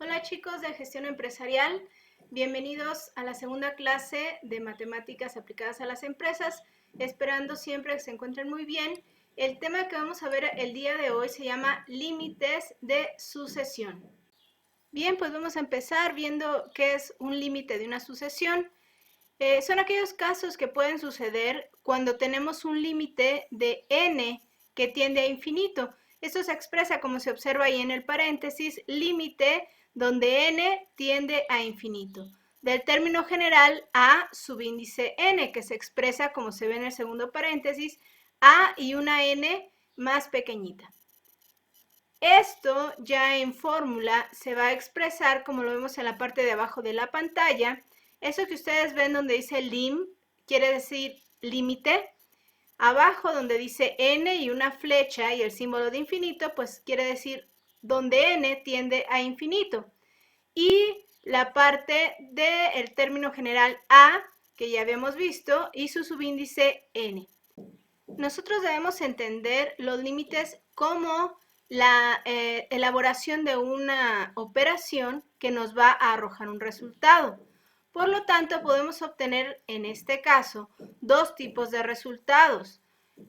Hola chicos de Gestión Empresarial, bienvenidos a la segunda clase de Matemáticas aplicadas a las empresas, esperando siempre que se encuentren muy bien. El tema que vamos a ver el día de hoy se llama límites de sucesión. Bien, pues vamos a empezar viendo qué es un límite de una sucesión. Son aquellos casos que pueden suceder cuando tenemos un límite de n que tiende a infinito. Esto se expresa como se observa ahí en el paréntesis, límite donde n tiende a infinito. Del término general a subíndice n, que se expresa como se ve en el segundo paréntesis, a y una n más pequeñita. Esto ya en fórmula se va a expresar como lo vemos en la parte de abajo de la pantalla. Eso que ustedes ven donde dice lim, quiere decir límite. Abajo donde dice n y una flecha y el símbolo de infinito, pues quiere decir donde n tiende a infinito. Y la parte del término general a, que ya habíamos visto, y su subíndice n. Nosotros debemos entender los límites como la elaboración de una operación que nos va a arrojar un resultado. Por lo tanto, podemos obtener en este caso dos tipos de resultados.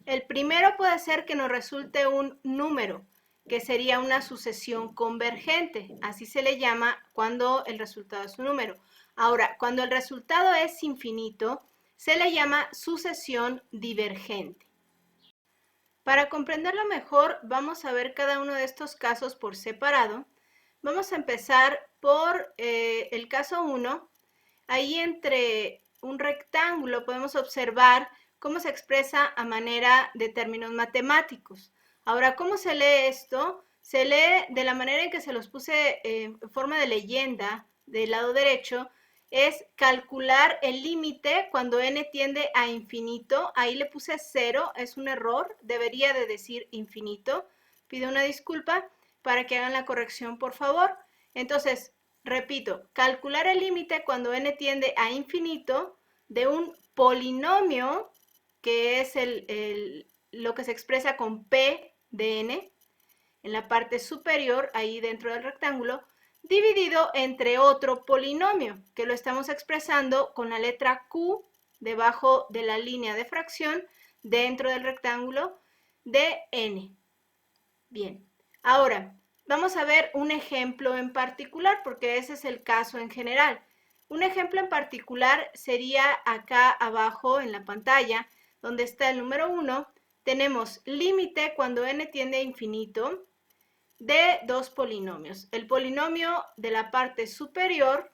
El primero puede ser que nos resulte un número, que sería una sucesión convergente. Así se le llama cuando el resultado es un número. Ahora, cuando el resultado es infinito, se le llama sucesión divergente. Para comprenderlo mejor, vamos a ver cada uno de estos casos por separado. Vamos a empezar por el caso 1. Ahí entre un rectángulo podemos observar cómo se expresa a manera de términos matemáticos. Ahora, ¿cómo se lee esto? Se lee de la manera en que se los puse en forma de leyenda del lado derecho. Es calcular el límite cuando n tiende a infinito. Ahí le puse 0, es un error, debería de decir infinito. Pido una disculpa para que hagan la corrección, por favor. Entonces, repito, calcular el límite cuando n tiende a infinito de un polinomio, que es lo que se expresa con p de n, en la parte superior, ahí dentro del rectángulo, dividido entre otro polinomio, que lo estamos expresando con la letra Q debajo de la línea de fracción dentro del rectángulo de n. Bien, ahora vamos a ver un ejemplo en particular, porque ese es el caso en general. Un ejemplo en particular sería acá abajo en la pantalla, donde está el número 1. Tenemos límite cuando n tiende a infinito de dos polinomios. El polinomio de la parte superior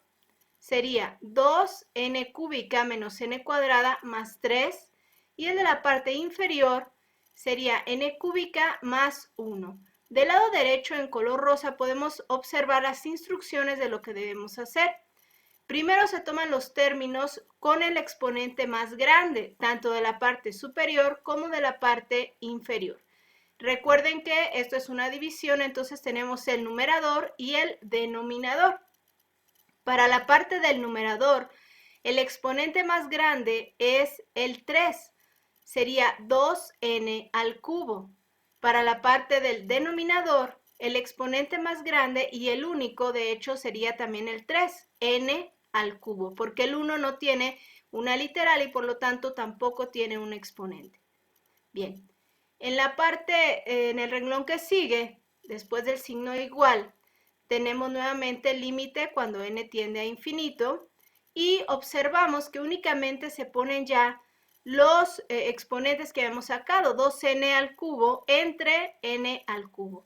sería 2n cúbica menos n cuadrada más 3, y el de la parte inferior sería n cúbica más 1. Del lado derecho en color rosa podemos observar las instrucciones de lo que debemos hacer. Primero se toman los términos con el exponente más grande, tanto de la parte superior como de la parte inferior. Recuerden que esto es una división, entonces tenemos el numerador y el denominador. Para la parte del numerador, el exponente más grande es el 3, sería 2n al cubo. Para la parte del denominador, el exponente más grande y el único, de hecho, sería también el 3, n al cubo, porque el 1 no tiene una literal y por lo tanto tampoco tiene un exponente. Bien, en la parte, en el renglón que sigue, después del signo igual, tenemos nuevamente el límite cuando n tiende a infinito y observamos que únicamente se ponen ya los exponentes que hemos sacado, 2n al cubo entre n al cubo.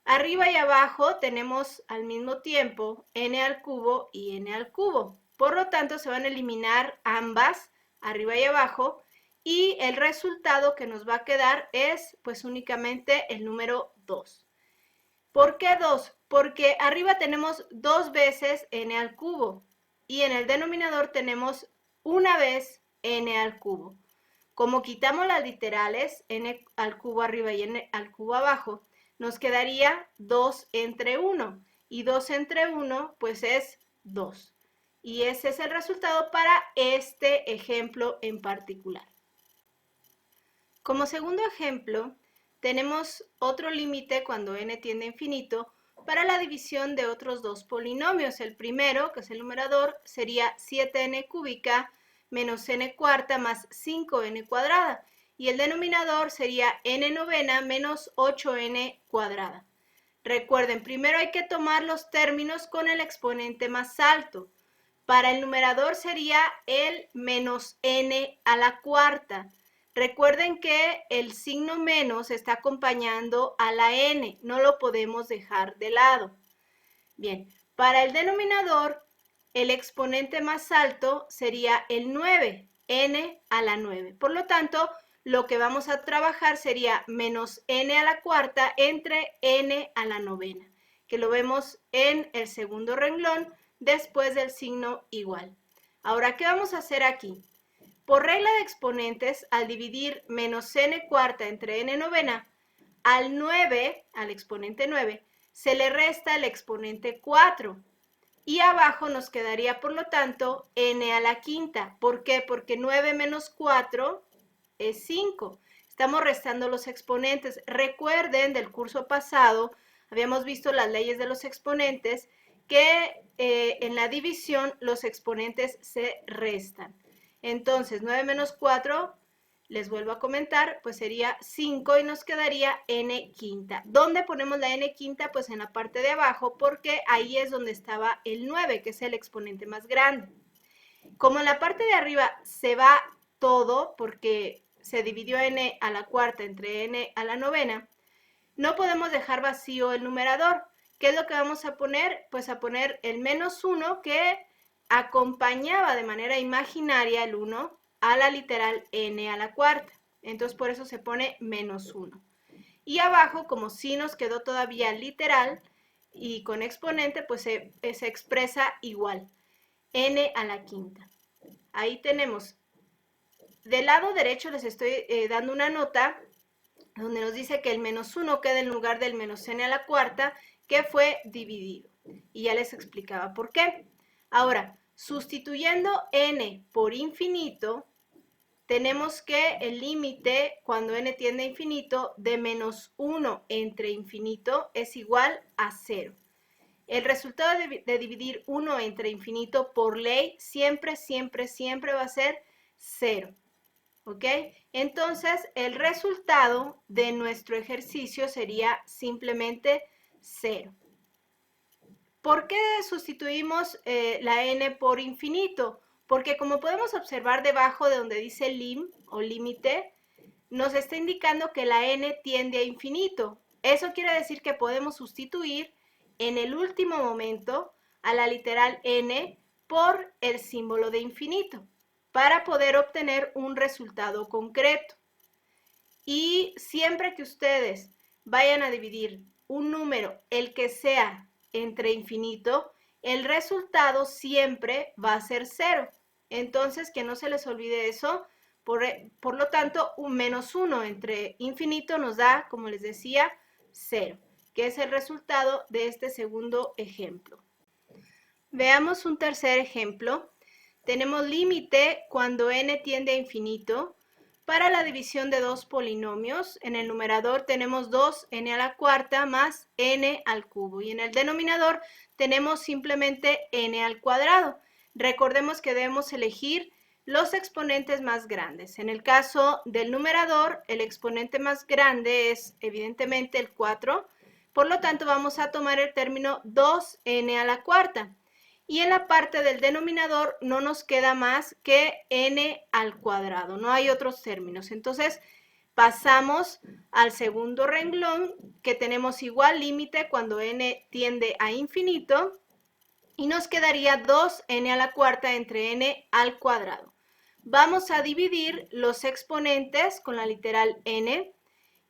Arriba y abajo tenemos al mismo tiempo n al cubo y n al cubo. Por lo tanto, se van a eliminar ambas, arriba y abajo, y el resultado que nos va a quedar es pues únicamente el número 2. ¿Por qué 2? Porque arriba tenemos 2 veces n al cubo y en el denominador tenemos una vez n al cubo. Como quitamos las literales, n al cubo arriba y n al cubo abajo, nos quedaría 2 entre 1. Y 2 entre 1 pues es 2. Y ese es el resultado para este ejemplo en particular. Como segundo ejemplo, tenemos otro límite cuando n tiende a infinito para la división de otros dos polinomios. El primero, que es el numerador, sería 7n cúbica menos n cuarta más 5n cuadrada. Y el denominador sería n novena menos 8n cuadrada. Recuerden, primero hay que tomar los términos con el exponente más alto. Para el numerador sería el menos n a la cuarta. Recuerden que el signo menos está acompañando a la n, no lo podemos dejar de lado. Bien, para el denominador, el exponente más alto sería el 9, n a la 9. Por lo tanto, lo que vamos a trabajar sería menos n a la cuarta entre n a la novena, que lo vemos en el segundo renglón después del signo igual. Ahora, ¿qué vamos a hacer aquí? Por regla de exponentes, al dividir menos n cuarta entre n novena, al 9, al exponente 9, se le resta el exponente 4. Y abajo nos quedaría, por lo tanto, n a la quinta. ¿Por qué? Porque 9 menos 4 es 5. Estamos restando los exponentes. Recuerden, del curso pasado, habíamos visto las leyes de los exponentes, que en la división los exponentes se restan. Entonces, 9 menos 4, les vuelvo a comentar, pues sería 5 y nos quedaría n quinta. ¿Dónde ponemos la n quinta? Pues en la parte de abajo, porque ahí es donde estaba el 9, que es el exponente más grande. Como en la parte de arriba se va todo, porque se dividió n a la cuarta entre n a la novena, no podemos dejar vacío el numerador. ¿Qué es lo que vamos a poner? Pues a poner el menos 1 que acompañaba de manera imaginaria el 1 a la literal n a la cuarta. Entonces por eso se pone menos 1. Y abajo, como sí nos quedó todavía literal y con exponente, pues se expresa igual, n a la quinta. Ahí tenemos, del lado derecho les estoy dando una nota donde nos dice que el menos 1 queda en lugar del menos n a la cuarta, que fue dividido. Y ya les explicaba por qué. Ahora, sustituyendo n por infinito, tenemos que el límite, cuando n tiende a infinito, de menos 1 entre infinito es igual a 0. El resultado de dividir 1 entre infinito por ley siempre, siempre, siempre va a ser 0. ¿Ok? Entonces, el resultado de nuestro ejercicio sería simplemente 0. ¿Por qué sustituimos la n por infinito? Porque como podemos observar debajo de donde dice lim o límite, nos está indicando que la n tiende a infinito. Eso quiere decir que podemos sustituir en el último momento a la literal n por el símbolo de infinito para poder obtener un resultado concreto. Y siempre que ustedes vayan a dividir un número, el que sea, entre infinito, el resultado siempre va a ser 0. Entonces, que no se les olvide eso. Por lo tanto, un menos 1 entre infinito nos da, como les decía, 0, que es el resultado de este segundo ejemplo. Veamos un tercer ejemplo. Tenemos límite cuando n tiende a infinito. Para la división de dos polinomios, en el numerador tenemos 2n a la cuarta más n al cubo. Y en el denominador tenemos simplemente n al cuadrado. Recordemos que debemos elegir los exponentes más grandes. En el caso del numerador, el exponente más grande es evidentemente el 4. Por lo tanto, vamos a tomar el término 2n a la cuarta. Y en la parte del denominador no nos queda más que n al cuadrado, no hay otros términos. Entonces pasamos al segundo renglón, que tenemos igual límite cuando n tiende a infinito, y nos quedaría 2n a la cuarta entre n al cuadrado. Vamos a dividir los exponentes con la literal n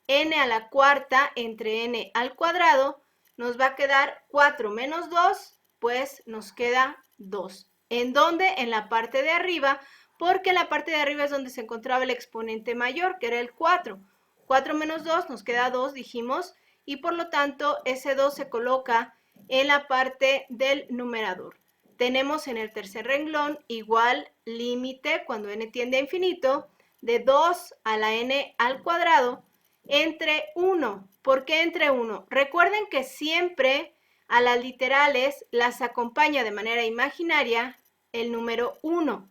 a la cuarta entre n al cuadrado, nos va a quedar 4 menos 2, pues nos queda 2. ¿En dónde? En la parte de arriba, porque en la parte de arriba es donde se encontraba el exponente mayor, que era el 4. 4 menos 2 nos queda 2, dijimos, y por lo tanto ese 2 se coloca en la parte del numerador. Tenemos en el tercer renglón igual límite cuando n tiende a infinito de 2 a la n al cuadrado entre 1. ¿Por qué entre 1? Recuerden que siempre a las literales las acompaña de manera imaginaria el número 1.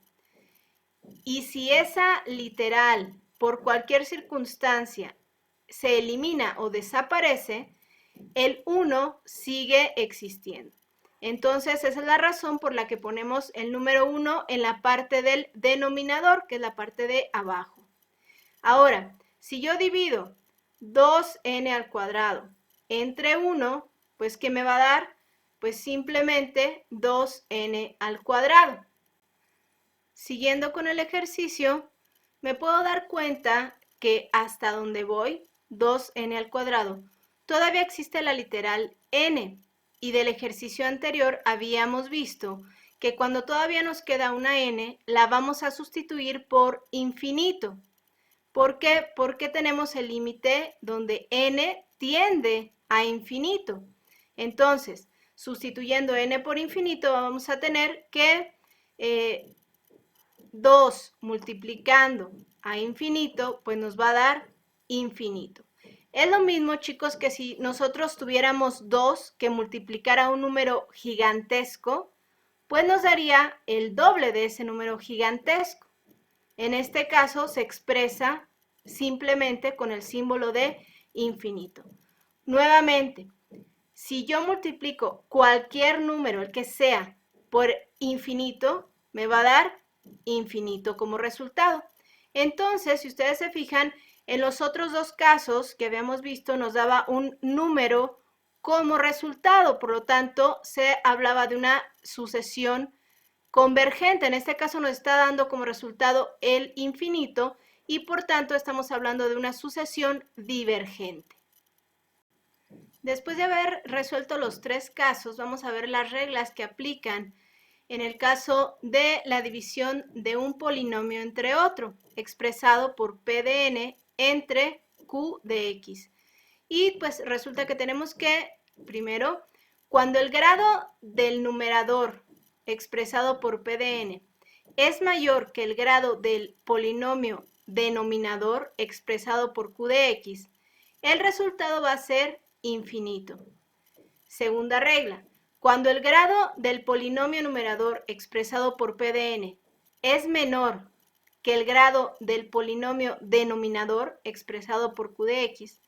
Y si esa literal, por cualquier circunstancia, se elimina o desaparece, el 1 sigue existiendo. Entonces, esa es la razón por la que ponemos el número 1 en la parte del denominador, que es la parte de abajo. Ahora, si yo divido 2n al cuadrado entre 1, pues ¿qué me va a dar? Pues simplemente 2n al cuadrado. Siguiendo con el ejercicio, me puedo dar cuenta que hasta donde voy, 2n al cuadrado, todavía existe la literal n. Y del ejercicio anterior habíamos visto que cuando todavía nos queda una n, la vamos a sustituir por infinito. ¿Por qué? Porque tenemos el límite donde n tiende a infinito. Entonces, sustituyendo n por infinito, vamos a tener que 2 multiplicando a infinito, pues nos va a dar infinito. Es lo mismo, chicos, que si nosotros tuviéramos 2 que multiplicara un número gigantesco, pues nos daría el doble de ese número gigantesco. En este caso se expresa simplemente con el símbolo de infinito. Nuevamente, si yo multiplico cualquier número, el que sea, por infinito, me va a dar infinito como resultado. Entonces, si ustedes se fijan, en los otros dos casos que habíamos visto nos daba un número como resultado, por lo tanto, se hablaba de una sucesión convergente. En este caso nos está dando como resultado el infinito y por tanto estamos hablando de una sucesión divergente. Después de haber resuelto los tres casos, vamos a ver las reglas que aplican en el caso de la división de un polinomio entre otro, expresado por P de n entre Q de x. Y pues resulta que tenemos que, primero, cuando el grado del numerador expresado por P de n es mayor que el grado del polinomio denominador expresado por Q de x, el resultado va a ser infinito. Segunda regla, cuando el grado del polinomio numerador expresado por P de n es menor que el grado del polinomio denominador expresado por Q de x,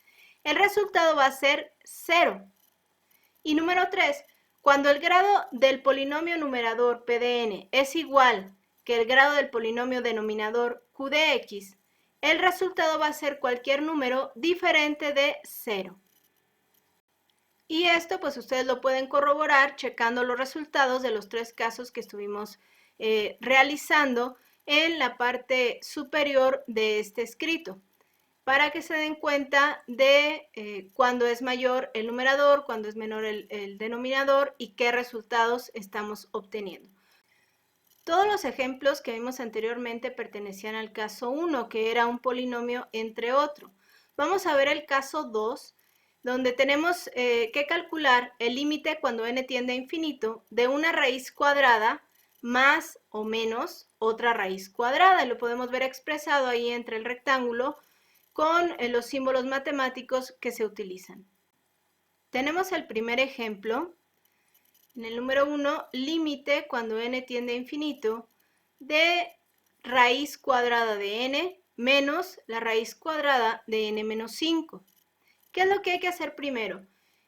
el resultado va a ser 0. Y número 3, cuando el grado del polinomio numerador P de n es igual que el grado del polinomio denominador Q de x, el resultado va a ser cualquier número diferente de 0. Y esto pues ustedes lo pueden corroborar checando los resultados de los tres casos que estuvimos realizando en la parte superior de este escrito, para que se den cuenta de cuándo es mayor el numerador, cuándo es menor el denominador y qué resultados estamos obteniendo. Todos los ejemplos que vimos anteriormente pertenecían al caso 1, que era un polinomio entre otro. Vamos a ver el caso 2, donde tenemos que calcular el límite cuando n tiende a infinito de una raíz cuadrada más o menos otra raíz cuadrada. Y lo podemos ver expresado ahí entre el rectángulo con los símbolos matemáticos que se utilizan. Tenemos el primer ejemplo. En el número 1, límite cuando n tiende a infinito de raíz cuadrada de n menos la raíz cuadrada de n menos 5. ¿Qué es lo que hay que hacer primero?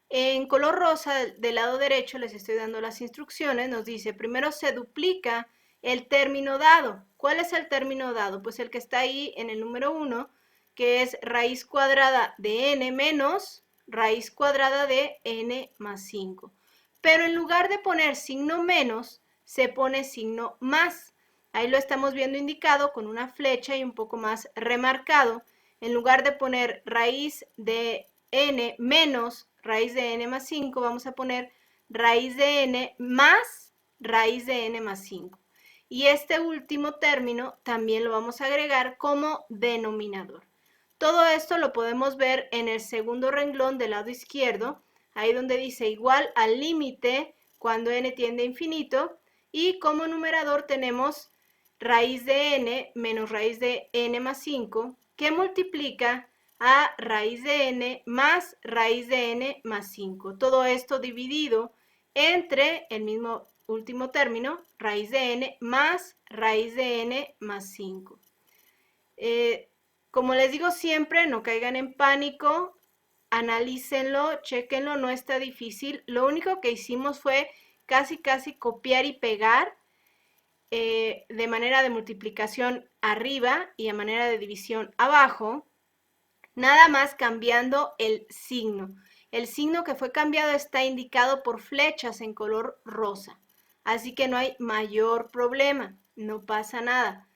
En color rosa del lado derecho les estoy dando las instrucciones. Nos dice, primero se duplica el término dado. ¿Cuál es el término dado? Pues el que está ahí en el número 1, que es raíz cuadrada de n menos raíz cuadrada de n más 5. Pero en lugar de poner signo menos, se pone signo más. Ahí lo estamos viendo indicado con una flecha y un poco más remarcado. En lugar de poner raíz de n menos raíz de n más 5, vamos a poner raíz de n más raíz de n más 5. Y este último término también lo vamos a agregar como denominador. Todo esto lo podemos ver en el segundo renglón del lado izquierdo, ahí donde dice igual al límite cuando n tiende a infinito, y como numerador tenemos raíz de n menos raíz de n más 5, que multiplica a raíz de n más raíz de n más 5. Todo esto dividido entre el mismo último término, raíz de n más raíz de n más 5. Como les digo siempre, no caigan en pánico, analícenlo, chequenlo, no está difícil. Lo único que hicimos fue casi copiar y pegar de manera de multiplicación arriba y a manera de división abajo, nada más cambiando el signo. El signo que fue cambiado está indicado por flechas en color rosa, así que no hay mayor problema, no pasa nada.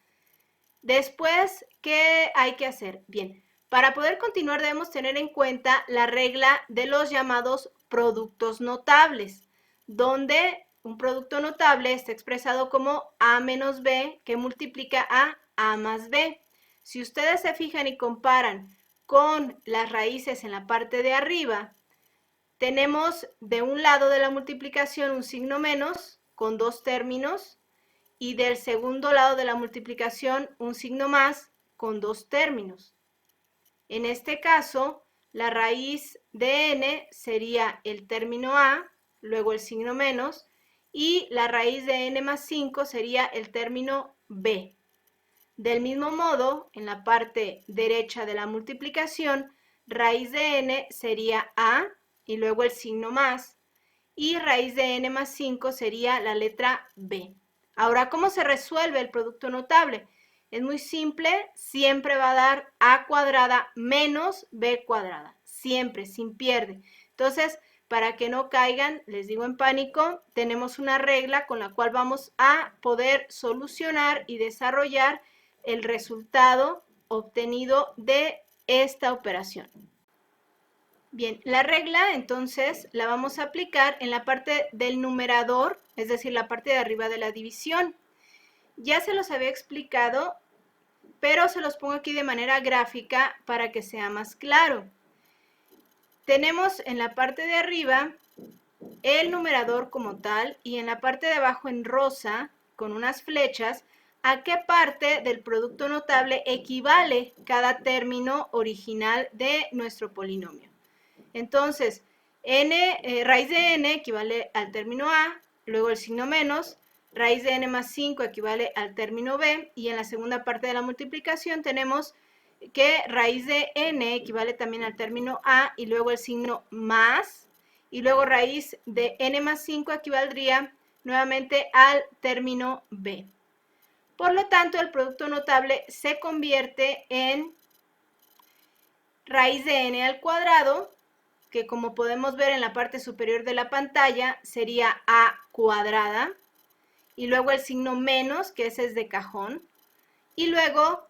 Después, ¿qué hay que hacer? Bien, para poder continuar debemos tener en cuenta la regla de los llamados productos notables, donde un producto notable está expresado como A menos B que multiplica a A más B. Si ustedes se fijan y comparan con las raíces en la parte de arriba, tenemos de un lado de la multiplicación un signo menos con dos términos y del segundo lado de la multiplicación un signo más con dos términos. En este caso, la raíz de n sería el término a, luego el signo menos, y la raíz de n más 5 sería el término b. Del mismo modo, en la parte derecha de la multiplicación, raíz de n sería a y luego el signo más, y raíz de n más 5 sería la letra b. Ahora, ¿cómo se resuelve el producto notable? Es muy simple, siempre va a dar a cuadrada menos b cuadrada, siempre, sin pierde. Entonces, para que no caigan, les digo en pánico, tenemos una regla con la cual vamos a poder solucionar y desarrollar el resultado obtenido de esta operación. Bien, la regla entonces la vamos a aplicar en la parte del numerador, es decir, la parte de arriba de la división. Ya se los había explicado, pero se los pongo aquí de manera gráfica para que sea más claro. Tenemos en la parte de arriba el numerador como tal y en la parte de abajo en rosa, con unas flechas, a qué parte del producto notable equivale cada término original de nuestro polinomio. Entonces, raíz de n equivale al término a, luego el signo menos, raíz de n más 5 equivale al término b, y en la segunda parte de la multiplicación tenemos que raíz de n equivale también al término a, y luego el signo más, y luego raíz de n más 5 equivaldría nuevamente al término b. Por lo tanto, el producto notable se convierte en raíz de n al cuadrado, que como podemos ver en la parte superior de la pantalla sería a cuadrada, y luego el signo menos, que ese es de cajón, y luego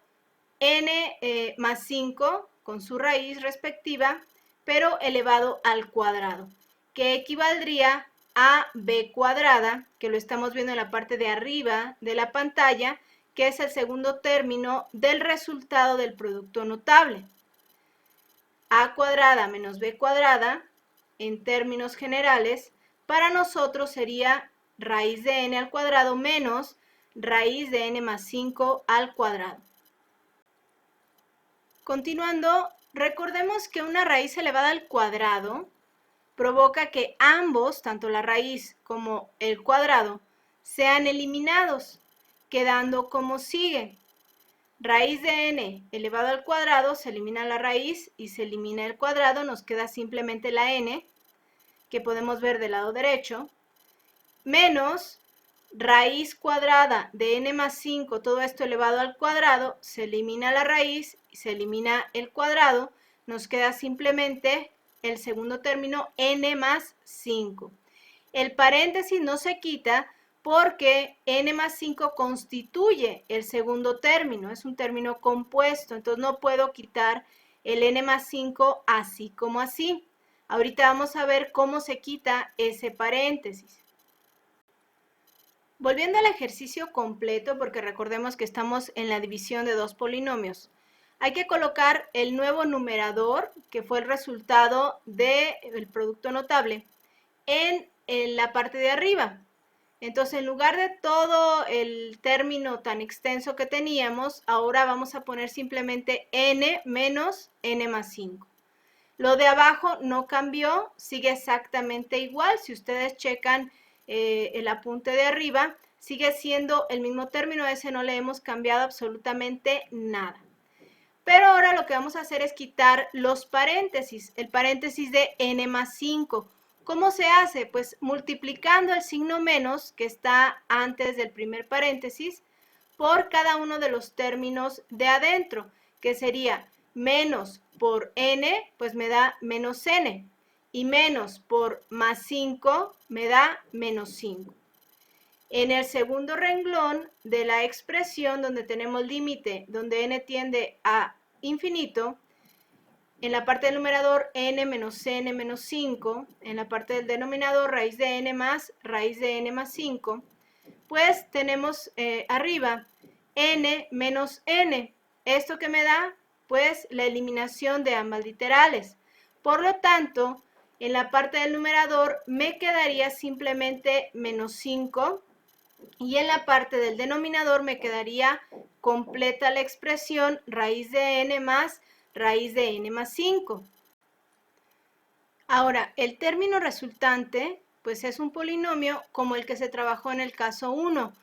n más 5 con su raíz respectiva, pero elevado al cuadrado, que equivaldría a b cuadrada, que lo estamos viendo en la parte de arriba de la pantalla, que es el segundo término del resultado del producto notable. A cuadrada menos b cuadrada, en términos generales, para nosotros sería raíz de n al cuadrado menos raíz de n más 5 al cuadrado. Continuando, recordemos que una raíz elevada al cuadrado provoca que ambos, tanto la raíz como el cuadrado, sean eliminados, quedando como sigue. Raíz de n elevado al cuadrado, se elimina la raíz y se elimina el cuadrado, nos queda simplemente la n, que podemos ver del lado derecho, menos raíz cuadrada de n más 5, todo esto elevado al cuadrado, se elimina la raíz y se elimina el cuadrado, nos queda simplemente el segundo término n más 5. El paréntesis no se quita porque n más 5 constituye el segundo término, es un término compuesto, entonces no puedo quitar el n más 5 así como así. Ahorita vamos a ver cómo se quita ese paréntesis. Volviendo al ejercicio completo, porque recordemos que estamos en la división de dos polinomios, hay que colocar el nuevo numerador, que fue el resultado del producto notable, en la parte de arriba. Entonces, en lugar de todo el término tan extenso que teníamos, ahora vamos a poner simplemente n menos n más 5. Lo de abajo no cambió, sigue exactamente igual. Si ustedes checan el apunte de arriba, sigue siendo el mismo término, ese no le hemos cambiado absolutamente nada. Pero ahora lo que vamos a hacer es quitar los paréntesis, el paréntesis de n más 5. ¿Cómo se hace? Pues multiplicando el signo menos que está antes del primer paréntesis por cada uno de los términos de adentro, que sería menos por n, pues me da menos n, y menos por más 5 me da menos 5. En el segundo renglón de la expresión donde tenemos límite, donde n tiende a infinito, en la parte del numerador n menos n menos 5, en la parte del denominador raíz de n más raíz de n más 5, pues tenemos arriba n menos n. ¿Esto qué me da? Pues la eliminación de ambas literales. Por lo tanto, en la parte del numerador me quedaría simplemente menos 5 y en la parte del denominador me quedaría completa la expresión raíz de n más raíz de n más 5. Ahora, el término resultante pues es un polinomio como el que se trabajó en el caso 1,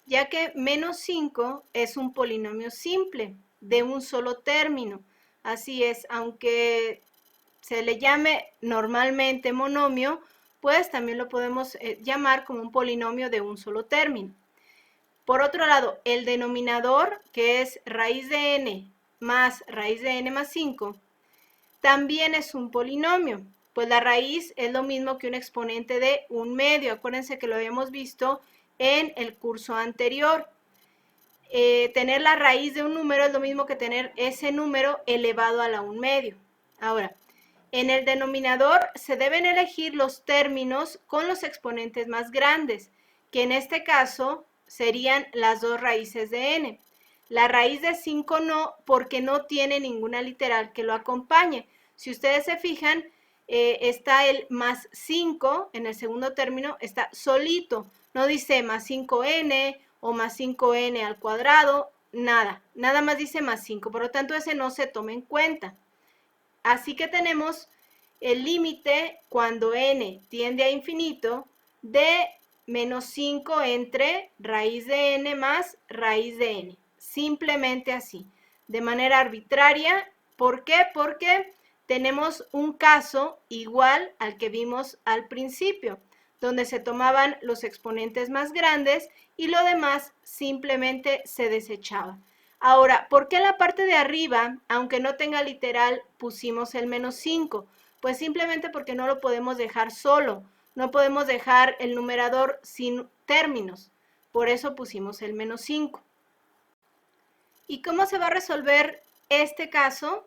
ya que menos 5 es un polinomio simple de un solo término. Así es, aunque se le llame normalmente monomio, pues también lo podemos llamar como un polinomio de un solo término. Por otro lado, el denominador, que es raíz de n más raíz de n más 5, también es un polinomio, pues la raíz es lo mismo que un exponente de 1/2. Acuérdense que lo habíamos visto en el curso anterior. Tener la raíz de un número es lo mismo que tener ese número elevado a la 1/2. Ahora, en el denominador se deben elegir los términos con los exponentes más grandes, que en este caso serían las dos raíces de n. La raíz de 5 no, porque no tiene ninguna literal que lo acompañe. Si ustedes se fijan, está el más 5 en el segundo término, está solito. No dice más 5n o más 5n al cuadrado, nada. Nada más dice más 5, por lo tanto ese no se toma en cuenta. Así que tenemos el límite cuando n tiende a infinito de menos 5 entre raíz de n más raíz de n. Simplemente así, de manera arbitraria. ¿Por qué? Porque tenemos un caso igual al que vimos al principio, donde se tomaban los exponentes más grandes y lo demás simplemente se desechaba. Ahora, ¿por qué en la parte de arriba, aunque no tenga literal, pusimos el menos 5? Pues simplemente porque no lo podemos dejar solo. No podemos dejar el numerador sin términos. Por eso pusimos el menos 5. ¿Y cómo se va a resolver este caso?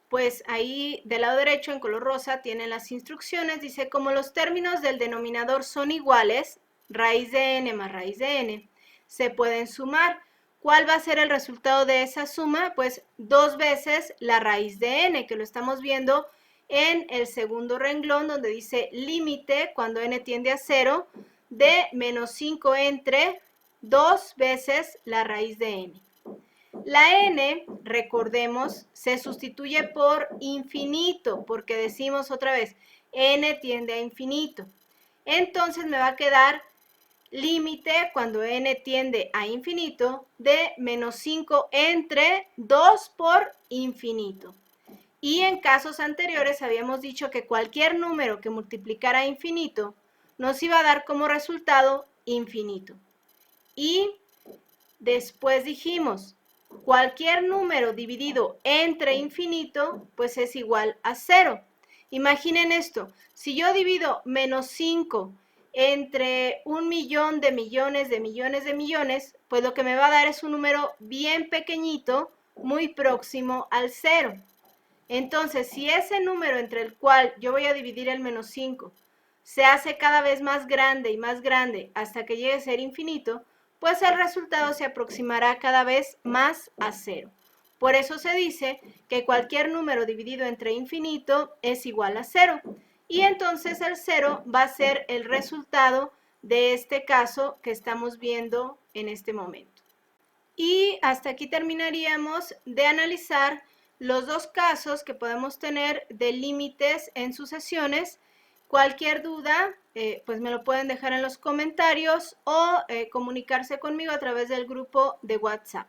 Pues ahí del lado derecho en color rosa tienen las instrucciones. Dice, como los términos del denominador son iguales, raíz de n más raíz de n, se pueden sumar. ¿Cuál va a ser el resultado de esa suma? Pues 2 veces la raíz de n, que lo estamos viendo en el segundo renglón, donde dice límite cuando n tiende a 0 de menos 5 entre 2 veces la raíz de n. La n, recordemos, se sustituye por infinito, porque decimos otra vez, n tiende a infinito. Entonces me va a quedar límite cuando n tiende a infinito de menos 5 entre 2 por infinito. Y en casos anteriores habíamos dicho que cualquier número que multiplicara a infinito nos iba a dar como resultado infinito. Y después dijimos, cualquier número dividido entre infinito, pues es igual a 0. Imaginen esto, si yo divido menos 5 entre 1.000.000 de millones de millones de millones, pues lo que me va a dar es un número bien pequeñito, muy próximo al 0. Entonces, si ese número entre el cual yo voy a dividir el menos 5 se hace cada vez más grande y más grande hasta que llegue a ser infinito, pues el resultado se aproximará cada vez más a 0. Por eso se dice que cualquier número dividido entre infinito es igual a 0. Y entonces el 0 va a ser el resultado de este caso que estamos viendo en este momento. Y hasta aquí terminaríamos de analizar los dos casos que podemos tener de límites en sucesiones. Cualquier duda, pues me lo pueden dejar en los comentarios o comunicarse conmigo a través del grupo de WhatsApp.